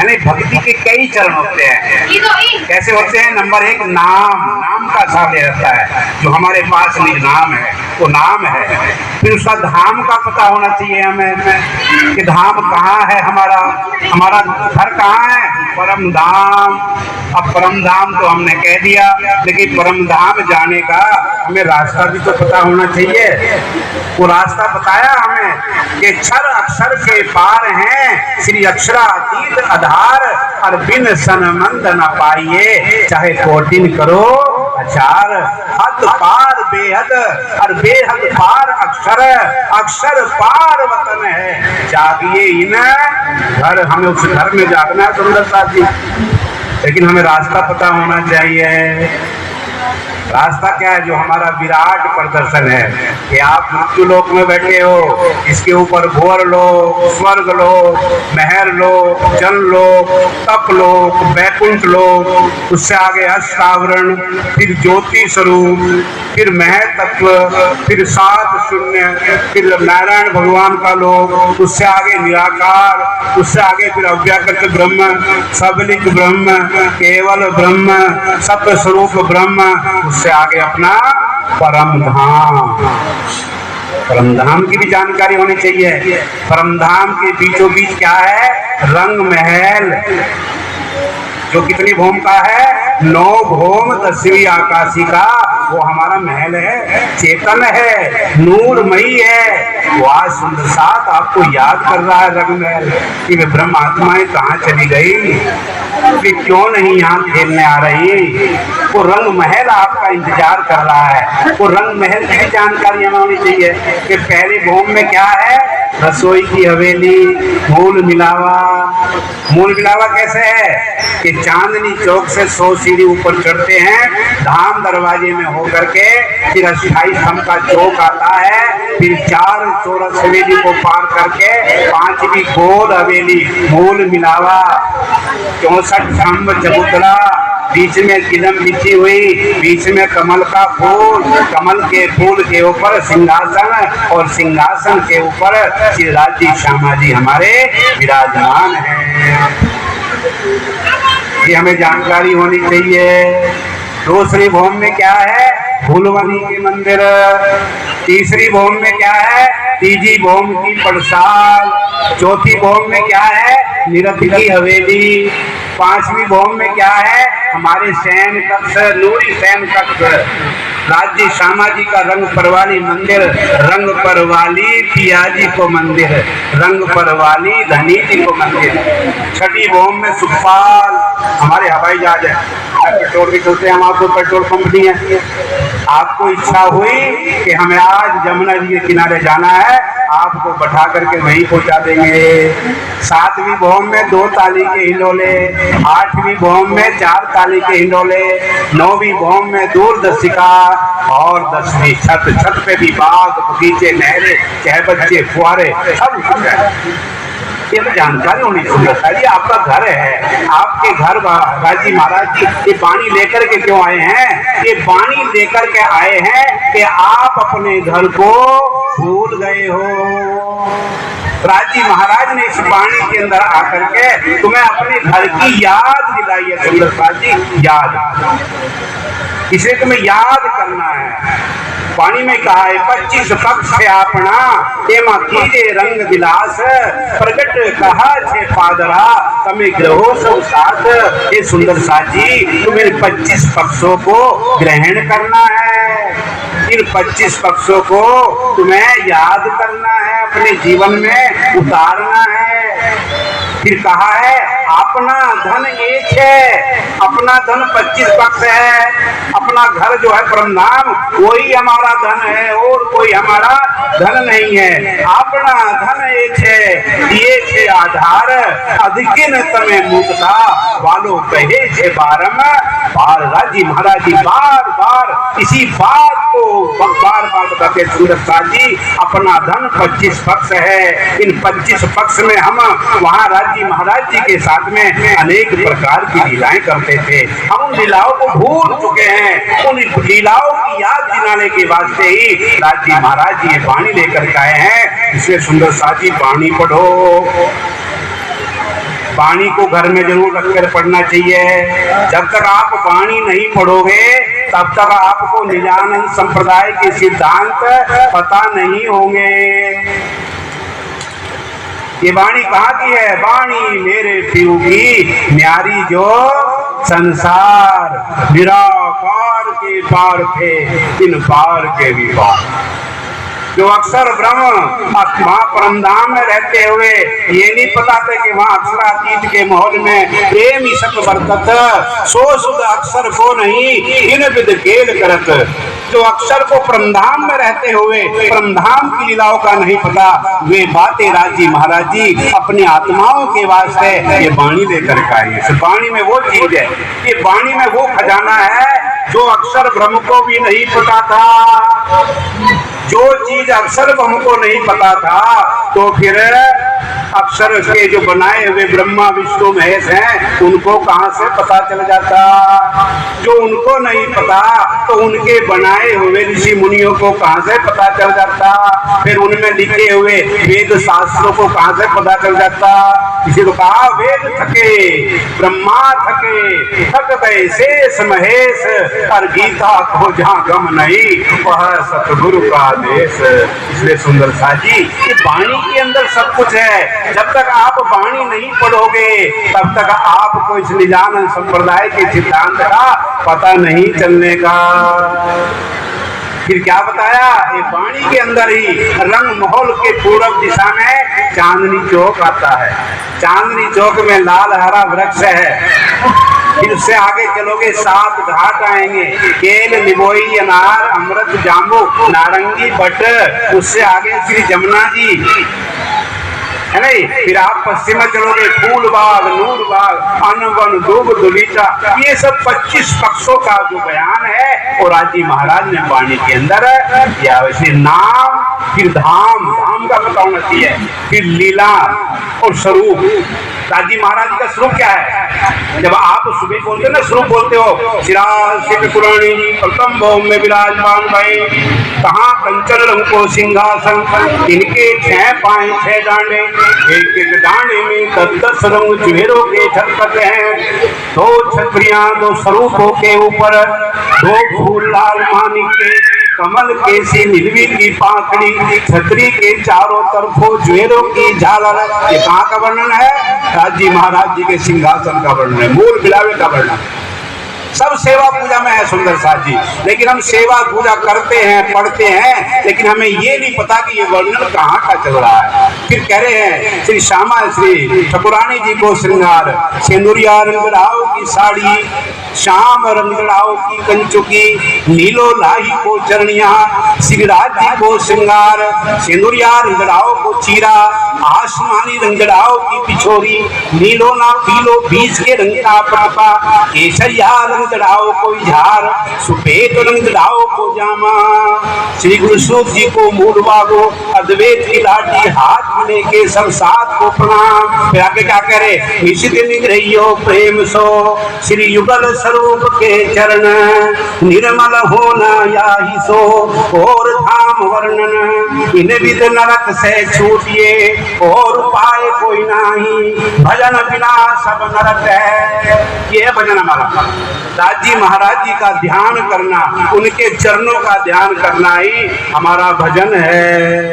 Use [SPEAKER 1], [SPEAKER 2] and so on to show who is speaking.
[SPEAKER 1] यानी भक्ति के कई चरण होते हैं। कैसे होते हैं? नंबर 1, नाम का साथ रहता है, जो हमारे पास निज नाम है वो नाम है। फिर उसका धाम का पता होना चाहिए हमें कि धाम कहाँ है, हमारा घर कहाँ है, परम धाम। अब परम धाम तो हमने कह दिया, लेकिन परम धाम जाने का हमें रास्ता भी तो पता होना चाहिए। वो रास्ता बताया हमें कि क्षर अक्षर के पार हैं, श्री अक्षरातीत आधार, और बिन सनमंद न पाइए, चाहे कोटिन करो अचार। हद पार बेहद और बेहद पार अक्षर, अक्षर पार वतन है, जागिए इन घर। हमें उस घर में जागना है सुंदर साथ जी, लेकिन हमें रास्ता पता होना चाहिए। रास्ता क्या है? जो हमारा विराट प्रदर्शन है कि आप मृत्यु लोक में बैठे हो, इसके ऊपर भोर लोक, स्वर्ग लोक, महर लोक, जल लोक, तप लोक, वैकुंठ लोक, उससे आगे अष्टावरण, फिर ज्योति स्वरूप, फिर महर तत्व, फिर सात शून्य, फिर नारायण भगवान का लोक, उससे आगे निराकार, उससे आगे फिर अव्याकृत ब्रह्म, सबलिक ब्रह्म, केवल ब्रह्म, सत्य स्वरूप ब्रह्म, उससे आगे अपना परम धाम। परम धाम की भी जानकारी होनी चाहिए। परम धाम के बीचों बीच क्या है? रंग महल, जो कितनी भूम का है? 9 भूम 10वीं आकाशी का वो हमारा महल है, चेतन है, नूरमयी है। वो आज सुंदर साथ आपको याद कर रहा है रंग महल कि वे ब्रह्म आत्माएं कहाँ चली गई, वे क्यों नहीं यहाँ खेलने आ रही। वो रंग महल आपका इंतजार कर रहा है। वो रंग महल की जानकारी हमें होनी चाहिए कि पहले भूम में क्या है? रसोई की हवेली, मूल मिलावा। मूल मिलावा कैसे है कि चांदनी चौक से 100 सीढ़ी ऊपर चढ़ते हैं, धाम दरवाजे में होकर के फिर अस्थाई स्तंभ का चौक आता है, फिर 4 चौरस हवेली को पार करके 5वीं गोल हवेली मूल मिलावा, 64 स्तंभ चबूतरा, बीच में किलम बिछी हुई, बीच में कमल का फूल, कमल के फूल के ऊपर सिंहासन, और सिंहासन के ऊपर श्री राजी श्यामा जी हमारे विराजमान हैं। ये हमें जानकारी होनी चाहिए। दूसरी भूमि में क्या है? फूलवनी के मंदिर। तीसरी भूमि में क्या है? तीजी भूमि की पड़साल। चौथी भूमि में क्या है? निरथ की हवेली। 5वीं भूमि में क्या है? हमारे शयन कक्ष, नूरी शयन कक्ष, राज्य श्यामा जी का रंग परवाली मंदिर, रंग परवाली पियाजी को मंदिर, रंग परवाली धनी जी को मंदिर। 6वीं भूमि में सुखपाल, हमारे हवाई जहाज है, पेट्रोल भी चलते हैं, हम आपको पेट्रोल पंप दी है। आपको इच्छा हुई कि हमें आज जमुना जी के किनारे जाना है, आपको बैठा करके वहीं पहुंचा देंगे। 7वीं भूमि में 2 ताली के हिंडोले, 8वीं भूमि में 4 ताली के हिंडोले, 9वीं भूमि में दूरदर्शिका, और 10वीं छत पे भी बाग बगीचे, नहरें, चहबच्चे, फुहारे, सब कुछ है। ये तो जानकारी होनी चाहिए। आपका घर है, आपके घर राजी महाराज जी ये पानी लेकर के क्यों आए हैं? ये पानी लेकर के आए हैं कि आप अपने घर को भूल गए हो। राजी महाराज ने इस वाणी के अंदर आकर के तुम्हें अपने घर की याद दिलाई है सुंदर जी, याद। इसे तुम्हें याद करना है। वाणी में कहा है 25 पक्ष आपना तेमा कीजे रंग विलास, प्रगट कहा छे पादरा तमे ग्रहो सब साथ। ये सुंदर साथी तुम्हें 25 पक्षों को ग्रहण करना है, इन 25 पक्षों को तुम्हें याद करना है, अपने जीवन में उतारना है। फिर कहा है अपना धन एक है, अपना धन 25 पक्ष है, अपना घर जो है परम धाम वही हमारा धन है और कोई हमारा धन नहीं है। अपना धन एक है, ये छे आधार, अधिकिन तमे मुक्ता वालो कहे छे बारम बार। राजी महाराज जी बार बार इसी बात को बार बार बताते सुंदर साथी, अपना धन 25 पक्ष है। इन 25 पक्ष में हम वहाँ राजी महाराज जी के साथ में अनेक प्रकार की लीलाएं करते थे। हम उन लीलाओं को भूल चुके हैं। उन लीलाओं की याद दिलाने के वास्ते ही राजी महाराज जी ये वाणी लेकर के आए हैं। इसलिए सुंदर साथी वाणी पढ़ो। वाणी को घर में जरूर रखकर पढ़ना चाहिए। जब तक आप वाणी नहीं पढ़ोगे तब तक आपको निजानंद संप्रदाय के सिद्धांत पता नहीं होंगे। ये वाणी कहाँ की है? वाणी मेरे पीऊ की न्यारी जो संसार निराकार के पार थे, इन पार के भी पार। जो अक्षर ब्रह्म वहाँ परमधाम में रहते हुए ये नहीं पता था कि वहाँ अक्षरातीत के माहौल में प्रेम ही सत बरकत, सो सुध अक्षर को नहीं इन विद खेल करत। जो अक्षर को परमधाम में रहते हुए परमधाम की लीलाओं का नहीं पता, वे बातें राज जी महाराज जी अपनी आत्माओं के वास्ते ये वाणी लेकर के आई है। वाणी में वो चीज है, ये वाणी में वो खजाना है जो अक्षर ब्रह्म को भी नहीं पता था। जो चीज अक्षर ब्रह्म को नहीं पता था तो फिर अक्षर के जो बनाए हुए ब्रह्मा विष्णु महेश हैं उनको कहां से पता चल जाता? जो उनको नहीं पता तो उनके बनाए हुए ऋषि मुनियों को कहां से पता चल जाता? फिर उनमें लिखे हुए वेद शास्त्रों को कहां से पता चल जाता? इसी को कहा वेद थके ब्रह्मा थके, थक गए शेष महेश, और गीता को जहाँ गम नहीं वह सतगुरु का देश। इसलिए सुंदर सा जी ये वाणी के अंदर सब कुछ है। जब तक आप वाणी नहीं पढ़ोगे तब तक आपको इस निजानंद संप्रदाय के सिद्धांत का पता नहीं चलने का। फिर क्या बताया? ये वाणी के अंदर ही रंग महल के पूर्व दिशा में चांदनी चौक आता है। चांदनी चौक में लाल हरा वृक्ष है। फिर उससे आगे चलोगे 7 घाट आएंगे, केल निबोई अनार अमृत जामू नारंगी बट। उससे आगे श्री जमुना जी है नहीं। फिर आप पश्चिम में चलोगे फूल बाग नूर बाग अनवन दूब दुलीचा। ये सब 25 पक्षों का जो बयान है वो राज जी महाराज ने वाणी के अंदर किया। वैसे नाम, फिर धाम, धाम का पता होना चाहिए, फिर लीला और स्वरूप। राज जी महाराज का स्वरूप क्या है? जब आप सुबह बोलते हो ना, स्वरूप बोलते हो, सिराज पुराणी प्रथम भौम में विराजमान भये, कहाँ कंचन रंग को सिंहासन, इनके 6 पाए 6 डांडे, एक एक डांडे में 10 रंग चुहेरों के छलकते हैं। 2 छत्रियां 2 स्वरूपों के ऊपर, 2 फूल लाल मानिक के, कमल केसी नीलवी की पाखड़ी, छतरी के चारों तरफों ज्वेरों की झालर। ये कहाँ का वर्णन है? राज जी महाराज जी के सिंहासन का वर्णन है, मूल बिलावे का वर्णन। सब सेवा पूजा में है सुंदर साथ जी, लेकिन हम सेवा पूजा करते हैं, पढ़ते हैं, लेकिन हमें ये नहीं पता कि ये वर्णन कहाँ का चल रहा है। फिर कह रहे हैं श्री श्यामा श्री ठाकुरानी जी को श्रृंगार, सिंदूरिया रंगड़ाओ की साड़ी, श्याम रंगड़ाओ की कंचुकी, नीलो लाही को चरणिया, श्री राज जी को श्रृंगार, सिंदूरिया रंगड़ाओ को चीरा, आसमानी रंगड़ाओ की पिछोरी, नीलो ना पीलो बीज के रंग का पापा, केसरिया रंगड़ाओ को झार, सुपेत रंगड़ाओ को जामा। श्री गुरु सूत जी को मूलवा को अद्वैत की लाठी हाथ में लेके सब साथ को प्रणाम। फिर आगे क्या कह रहे? इसी दिन निग्रहियो प्रेम सो, श्री युगल स्वरूप के चरण, निर्मल होना याही सो, और धाम वर्णन, इन विद नरक से छूटिए, और उपाय कोई नहीं, भजन बिना सब नरक है। ये है भजन हमारा। दास जी महाराज जी का ध्यान करना, उनके चरणों का ध्यान करना ही हमारा भजन है।